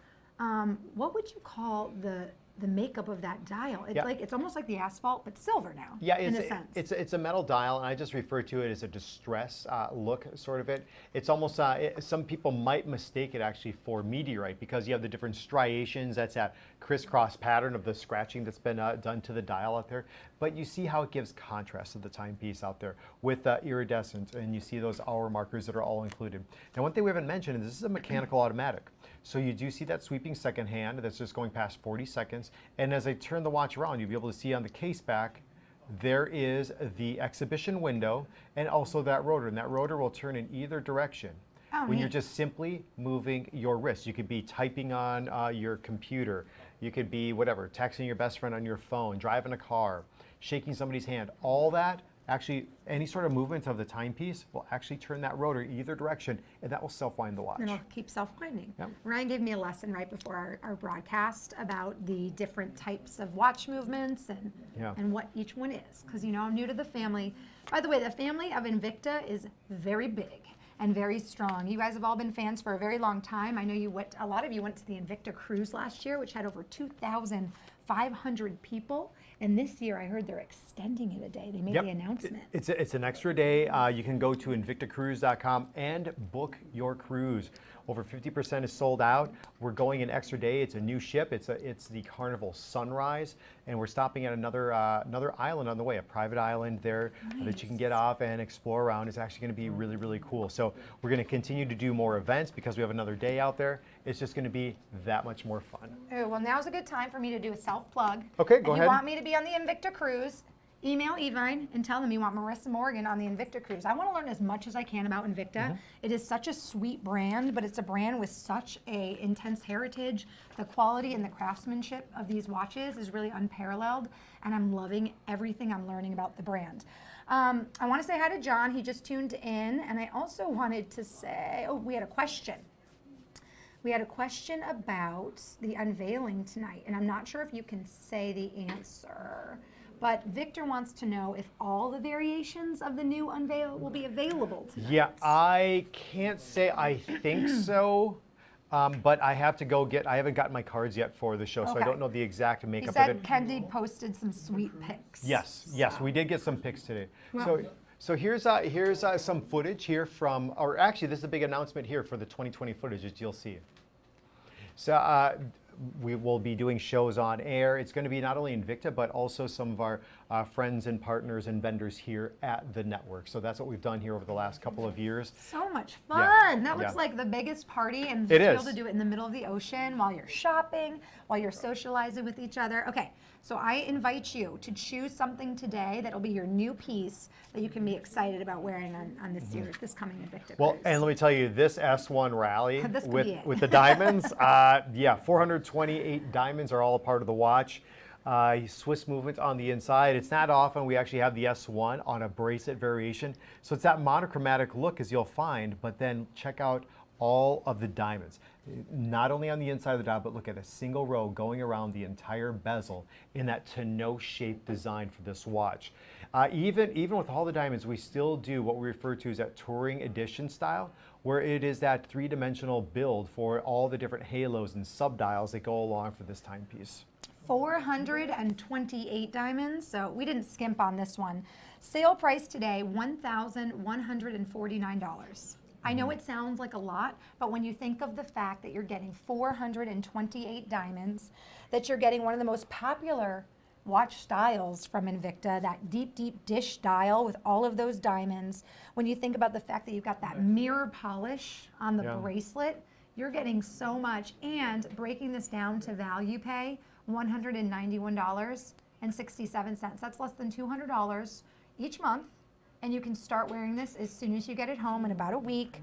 What would you call the the makeup of that dial. It's Yeah. like it's almost like the asphalt, but silver now. Yeah, in a sense. it's a metal dial, and I just refer to it as a distress look, sort of it. It's almost, some people might mistake it actually for meteorite because you have the different striations, that's that crisscross pattern of the scratching that's been done to the dial out there. But you see how it gives contrast to the timepiece out there with iridescent, and you see those hour markers that are all included. Now, one thing we haven't mentioned is this is a mechanical automatic. So you do see that sweeping second hand that's just going past 40 seconds. And as I turn the watch around, you'll be able to see on the case back, there is the exhibition window and also that rotor. And that rotor will turn in either direction. Oh, when you're neat. just simply moving your wrist. You could be typing on your computer. You could be whatever, texting your best friend on your phone, driving a car, shaking somebody's hand. All that, actually, any sort of movement of the timepiece will actually turn that rotor either direction, and that will self-wind the watch. It'll keep self-winding. Yep. Ryan gave me a lesson right before our broadcast about the different types of watch movements and Yeah. and what each one is. Because I'm new to the family. By the way, the family of Invicta is very big and very strong. You guys have all been fans for a very long time. I know a lot of you went to the Invicta cruise last year, which had over 2,500 people. And this year, I heard they're extending it a day. They made Yep. the announcement. It's an extra day. You can go to invictacruise.com and book your cruise. Over 50% is sold out. We're going an extra day. It's a new ship. It's the Carnival Sunrise, and we're stopping at another island on the way, a private island there that you can get off and explore around. It's actually going to be really, really cool. So we're going to continue to do more events because we have another day out there. It's just going to be that much more fun. Oh, well, now's a good time for me to do a self-plug. Okay, go If ahead. you want me to be on the Invicta cruise, email Evine and tell them you want Marissa Morgan on the Invicta cruise. I want to learn as much as I can about Invicta. It is such a sweet brand, but it's a brand with such a intense heritage. The quality and the craftsmanship of these watches is really unparalleled, and I'm loving everything I'm learning about the brand. I want to say hi to John. He just tuned in, and I also wanted to say, we had a question. We had a question about the unveiling tonight, and I'm not sure if you can say the answer, but Victor wants to know if all the variations of the new unveil will be available tonight. Yeah, I can't say I think so, but I have to go I haven't gotten my cards yet for the show, so I Okay. don't know the exact He makeup of said it. Kendi posted some sweet pics. Yes, we did get some pics today. Well- So here's some footage here from, or actually this is a big announcement here for the 2020 footage that you'll see. So we will be doing shows on air. It's going to be not only Invicta, but also some of our friends and partners and vendors here at the network. So that's what we've done here over the last couple of years. So much Yeah, fun. That looks yeah. like the biggest party, and It to be able is. to do it in the middle of the ocean while you're shopping, while you're socializing with each other. Okay, so I invite you to choose something today that'll be your new piece that you can be excited about wearing on this year's, this coming Invicta Well, cruise. and let me tell you, this S1 rally This could be it. with the diamonds, 428 diamonds are all a part of the watch. Swiss movement on the inside. It's not often we actually have the S1 on a bracelet variation. So it's that monochromatic look as you'll find, but then check out all of the diamonds. Not only on the inside of the dial, but look at a single row going around the entire bezel in that tonneau shape design for this watch. Even with all the diamonds, we still do what we refer to as that touring edition style, where it is that three-dimensional build for all the different halos and subdials that go along for this timepiece. 428 diamonds, so we didn't skimp on this one. Sale price today, $1,149. I know it sounds like a lot, but when you think of the fact that you're getting 428 diamonds, that you're getting one of the most popular watch styles from Invicta, that deep, deep dish dial with all of those diamonds, when you think about the fact that you've got that mirror polish on the Yeah. bracelet, you're getting so much. And breaking this down to value pay, $191.67. That's less than $200 each month. And you can start wearing this as soon as you get it home in about a week.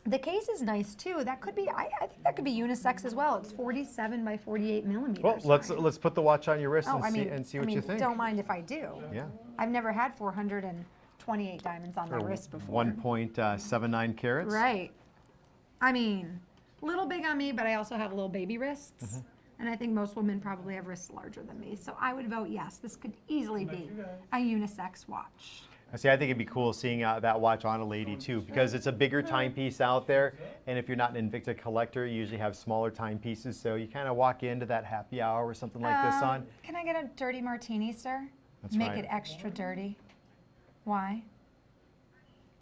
The case is nice too. That could be, I think that could be unisex as well. It's 47 by 48 millimeters. Well, Ryan. let's put the watch on your wrist Oh, and see what you think. Don't mind if I do. Yeah. I've never had 428 diamonds on my wrist before. 1.79 carats. Right. I mean, a little big on me, but I also have little baby wrists. Mm-hmm. And I think most women probably have wrists larger than me. So I would vote yes. This could easily be a unisex watch. I see. I think it'd be cool seeing that watch on a lady too, because it's a bigger timepiece out there. And if you're not an Invicta collector, you usually have smaller timepieces. So you kind of walk into that happy hour or something like this on. Can I get a dirty martini, sir? That's Make right. it extra dirty. Why?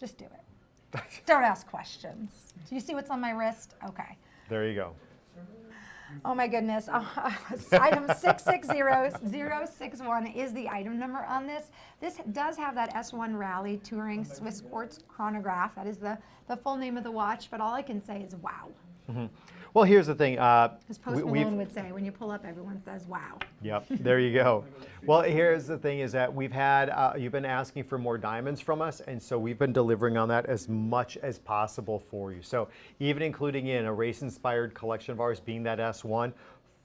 Just do it. Don't ask questions. Do you see what's on my wrist? Okay. There you go. Oh my goodness. Item 660061 is the item number on this. This does have that S1 Rally Touring Swiss Quartz chronograph. That is the full name of the watch, but all I can say is wow. Well, here's the thing. As Post Malone would say, when you pull up, everyone says wow. Yep, there you go. Well, here's the thing is that we've had, you've been asking for more diamonds from us, and so we've been delivering on that as much as possible for you. So even including in a race-inspired collection of ours, being that S1,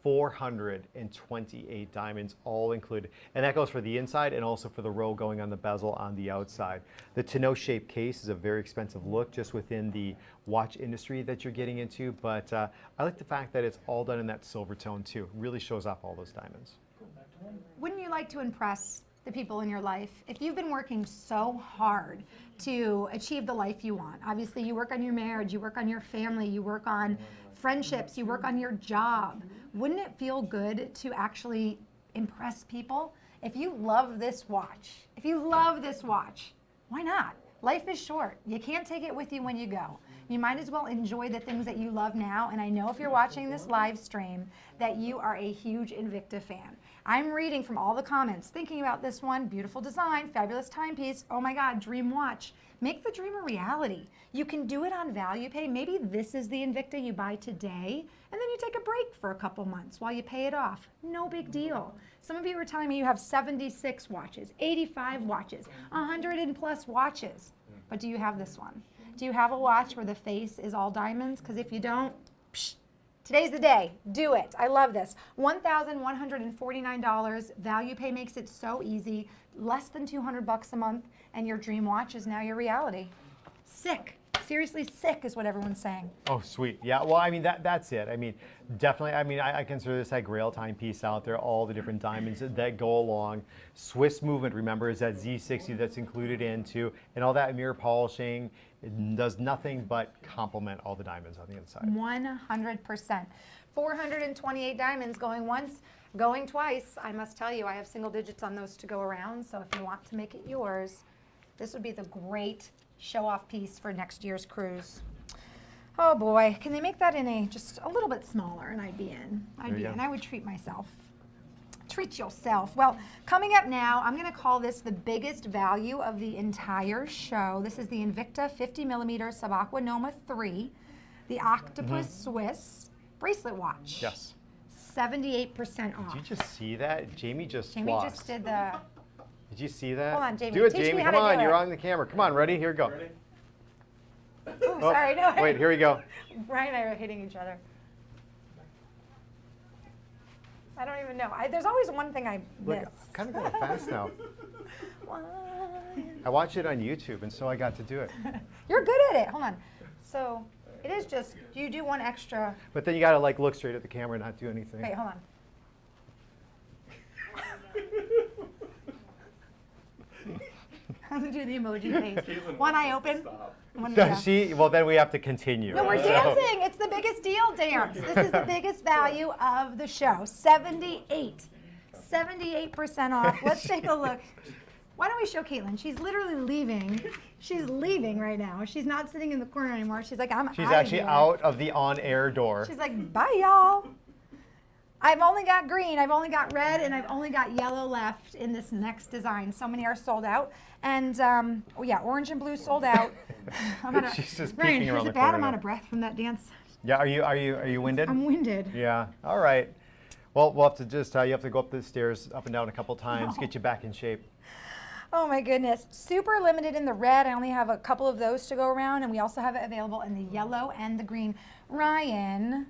428 diamonds all included. And that goes for the inside and also for the row going on the bezel on the outside. The tonneau shaped case is a very expensive look just within the watch industry that you're getting into, but I like the fact that it's all done in that silver tone too. Really shows off all those diamonds. Wouldn't you like to impress the people in your life? If you've been working so hard to achieve the life you want, obviously you work on your marriage, you work on your family, you work on friendships, you work on your job. Wouldn't it feel good to actually impress people? If you love this watch, why not? Life is short. You can't take it with you when you go. You might as well enjoy the things that you love now. And I know if you're watching this live stream that you are a huge Invicta fan. I'm reading from all the comments, thinking about this one, beautiful design, fabulous timepiece, oh my God, dream watch. Make the dream a reality. You can do it on value pay. Maybe this is the Invicta you buy today, and then you take a break for a couple months while you pay it off. No big deal. Some of you were telling me you have 76 watches, 85 watches, 100 and plus watches. But do you have this one? Do you have a watch where the face is all diamonds? Because if you don't, psh, today's the day. Do it. I love this. $1,149. Value pay makes it so easy. Less than $200 a month, and your dream watch is now your reality. Sick. Seriously sick is what everyone's saying. Oh, sweet. Yeah, well, I mean, that's it. I mean, definitely, I mean, I consider this that grail timepiece out there, all the different diamonds that go along. Swiss movement, remember, is that Z60 that's included into, and all that mirror polishing. It does nothing but complement all the diamonds on the inside. 100%. 428 diamonds going once, going twice. I must tell you, I have single digits on those to go around, so if you want to make it yours, this would be the great show-off piece for next year's cruise. Oh boy, can they make that in a just a little bit smaller and I'd be in. I would treat myself. Treat yourself. Well, coming up now, I'm going to call this the biggest value of the entire show. This is the Invicta 50mm Subaqua Noma 3, the Octopus Swiss bracelet watch. Yes. 78% off. Did you just see that? Jamie just Jamie flossed. just did the... Did you see that? Hold on, Jamie. Do it, Teach me Jamie. how Come to do on, you're it. on the camera. Come on, ready? Here we go. Ready? Ooh, sorry, no. Wait, here we go. Brian and I are hitting each other. I don't even know. There's always one thing I Look, miss. I'm kind of going fast now. One. I watched it on YouTube, and so I got to do it. You're good at it. Hold on. So it is just, you do one extra. But then you got to like look straight at the camera and not do anything. Wait, hold on. How to do the emoji face. Caitlin One wants eye us to open. stop. One Does down. she? Well, then we have to continue. No, we're So- dancing. It's the biggest deal dance. This is the biggest value of the show. 78% off. Let's take a look. Why don't we show Caitlin? She's literally leaving. She's leaving right now. She's not sitting in the corner anymore. She's like, I'm She's outta actually here. out of the on-air door. She's like, bye, y'all. I've only got green, I've only got red, and I've only got yellow left in this next design. So many are sold out. And, oh yeah, orange and blue sold out. She's just Ryan, peeking around is the it bad? corner I'm out now. of breath from that dance. Yeah, are you winded? I'm winded. Yeah. All right. Well, we'll have to just you have to go up the stairs, up and down a couple times, get you back in shape. Oh my goodness. Super limited in the red. I only have a couple of those to go around, and we also have it available in the yellow and the green. Ryan,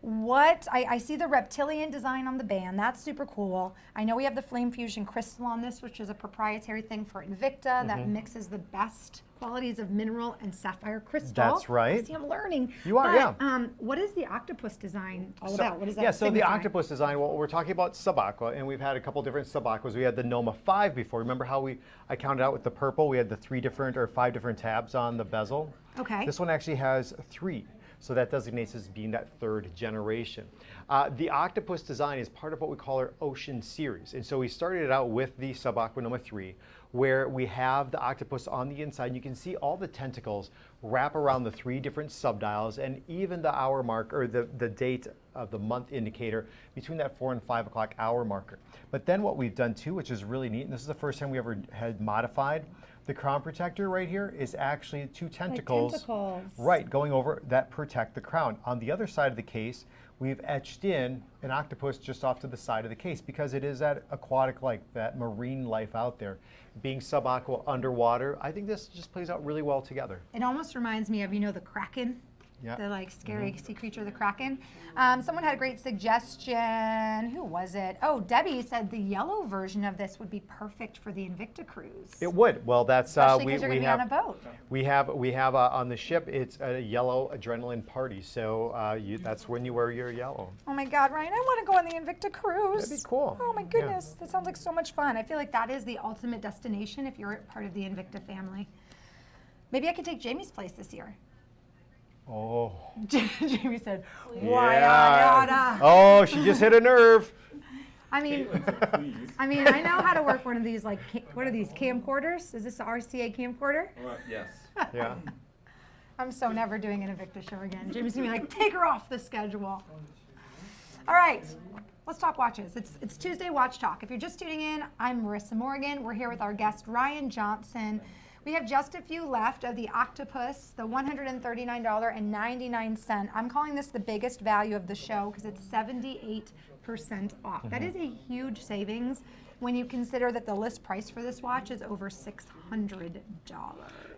I see the reptilian design on the band. That's super cool. I know we have the flame fusion crystal on this, which is a proprietary thing for Invicta that mixes the best qualities of mineral and sapphire crystal. That's right. See, I'm learning. You are, But, yeah. What is the octopus design all about? What does that Yeah, so the signify? octopus design, well, we're talking about sub-aqua, and we've had a couple different sub-aquas. We had the Noma 5 before. Remember how I counted out with the purple? We had the 5 different tabs on the bezel. Okay. This one actually has 3. So that designates as being that 3rd generation. The octopus design is part of what we call our ocean series. And so we started it out with the sub-aqua Noma 3, where we have the octopus on the inside. And you can see all the tentacles wrap around the 3 different subdials and even the hour mark, or the date of the month indicator between that 4 and 5 o'clock hour marker. But then what we've done too, which is really neat, and this is the first time we ever had modified, the crown protector right here is actually 2 tentacles, tentacles. right, going over that protect the crown. On the other side of the case, we've etched in an octopus just off to the side of the case because it is that aquatic, like that marine life out there. Being sub-aqua underwater, I think this just plays out really well together. It almost reminds me of, the Kraken. Yeah. The like scary sea creature, the Kraken. Someone had a great suggestion. Who was it? Oh, Debbie said the yellow version of this would be perfect for the Invicta cruise. It would. Well, that's Especially because you're going to be on a boat. We have on the ship. It's a yellow adrenaline party, so that's when you wear your yellow. Oh my God, Ryan, I want to go on the Invicta cruise. That'd be cool. Oh my Yeah. goodness, that sounds like so much fun. I feel like that is the ultimate destination if you're part of the Invicta family. Maybe I could take Jamie's place this year. Oh. Jamie said, Yeah. Oh, she just hit a nerve. I mean, Please. I know how to work one of these, like, what are these, camcorders? Is this the RCA camcorder? Yes. Yeah. I'm so never doing an Invicta show again. Jamie's gonna be like, take her off the schedule. All right, let's talk watches. It's Tuesday Watch Talk. If you're just tuning in, I'm Marissa Morgan. We're here with our guest, Ryan Johnson. We have just a few left of the Octopus, the $139.99. I'm calling this the biggest value of the show because it's 78% off. That is a huge savings when you consider that the list price for this watch is over $600.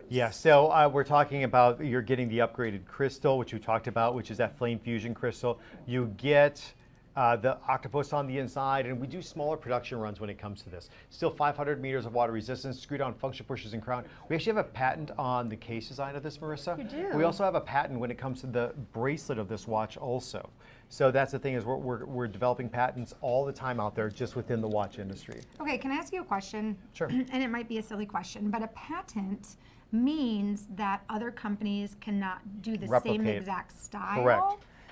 Yeah, so we're talking about you're getting the upgraded crystal, which we talked about, which is that flame fusion crystal. You get the octopus on the inside, and we do smaller production runs when it comes to this. Still 500 meters of water resistance, screw down function pushers and crown. We actually have a patent on the case design of this, Marissa. You do? We also have a patent when it comes to the bracelet of this watch also. So that's the thing, is we're developing patents all the time out there just within the watch industry. Okay, can I ask you a question? Sure. And it might be a silly question, but a patent means that other companies cannot do the same Replicate. exact style. Correct.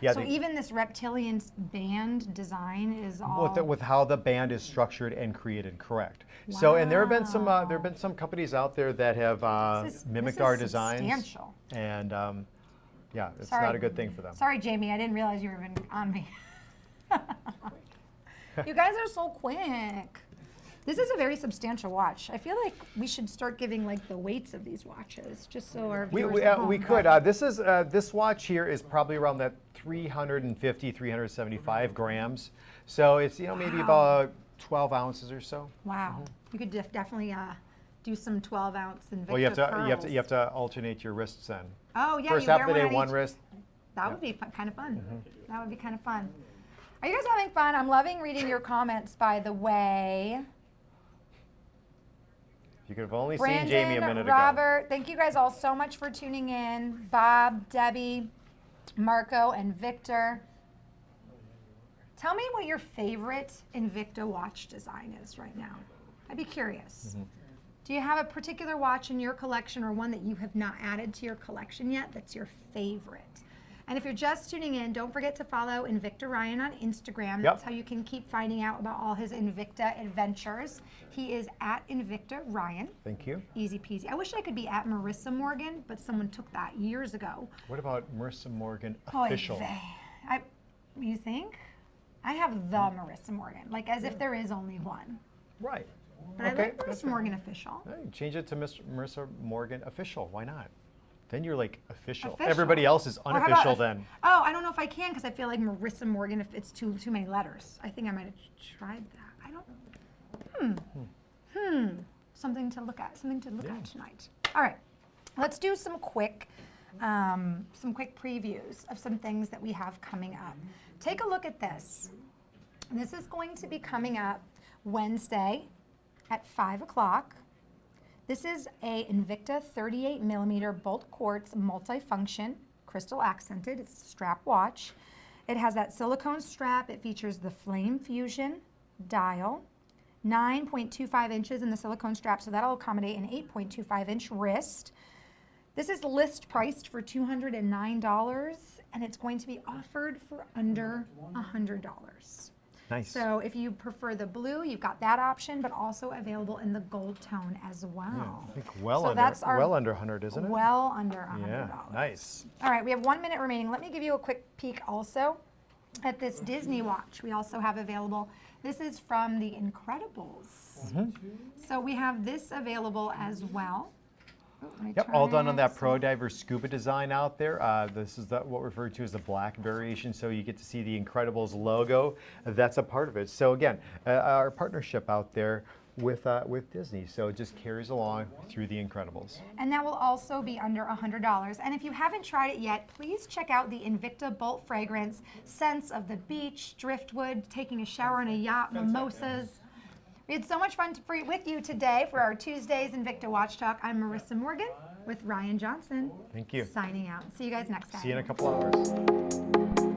Yeah, so even this reptilian band design is all With how the band is structured and created, correct. So, and there have been some companies out there that have mimicked our designs. Substantial. And yeah, it's Sorry. not a good thing for them. Sorry, Jamie, I didn't realize you were even on me. You guys are so quick. This is a very substantial watch. I feel like we should start giving like the weights of these watches, just so our viewers at home We know. could. This watch here is probably around that 350, 375 grams. So it's maybe about 12 ounces or so. Wow, you could definitely do some 12-ounce Invicta Well, you have pearls. to alternate your wrists then. Oh yeah, First you half wear of the day, on one each- wrist. That would be kind of fun. That would be kind of fun. Are you guys having fun? I'm loving reading your comments, by the way. You could have only seen Brandon, Jamie a minute ago. Robert, thank you guys all so much for tuning in. Bob, Debbie, Marco, and Victor. Tell me what your favorite Invicta watch design is right now. I'd be curious. Do you have a particular watch in your collection or one that you have not added to your collection yet that's your favorite? And if you're just tuning in, don't forget to follow Invicta Ryan on Instagram. That's how you can keep finding out about all his Invicta adventures. He is at Invicta Ryan. Thank you. Easy peasy. I wish I could be at Marissa Morgan, but someone took that years ago. What about Marissa Morgan Oy official? vey. You think? I have the Marissa Morgan, like as if there is only one. Right. But I like that's Marissa Morgan official. Hey, change it to Marissa Morgan official. Why not? Then you're like official. Official. Everybody else is Or how about unofficial then. Oh, I don't know if I can because I feel like Marissa Morgan, if it's too many letters. I think I might have tried that. I don't. Something to look at. Something to look at tonight. All right, let's do some quick some quick previews of some things that we have coming up. Take a look at this. This is going to be coming up Wednesday at 5 o'clock. This is a Invicta 38 millimeter bolt quartz multifunction, crystal accented. It's a strap watch. It has that silicone strap. It features the flame fusion dial, 9.25 inches in the silicone strap, so that'll accommodate an 8.25 inch wrist. This is list priced for $209, and it's going to be offered for under $100. Nice. So if you prefer the blue, you've got that option, but also available in the gold tone as well. Yeah, I think well So under that's our- well under 100, isn't it? Well under $100. Yeah, nice. All right, we have 1 minute remaining. Let me give you a quick peek also at this Disney watch we also have available. This is from The Incredibles. So we have this available as well. Oh, let me Yep, turn all done on that it. Pro Diver scuba design out there. This is what we're referred to as the black variation, so you get to see the Incredibles logo. That's a part of it. So again, our partnership out there with Disney, so it just carries along through the Incredibles. And that will also be under $100. And if you haven't tried it yet, please check out the Invicta Bolt Fragrance. Scents of the beach, driftwood, taking a shower on a yacht, mimosas. We had so much fun with you today for our Tuesdays Invicta Watch Talk. I'm Marissa Morgan with Ryan Johnson. Thank you. Signing out. See you guys next time. See you in a couple hours.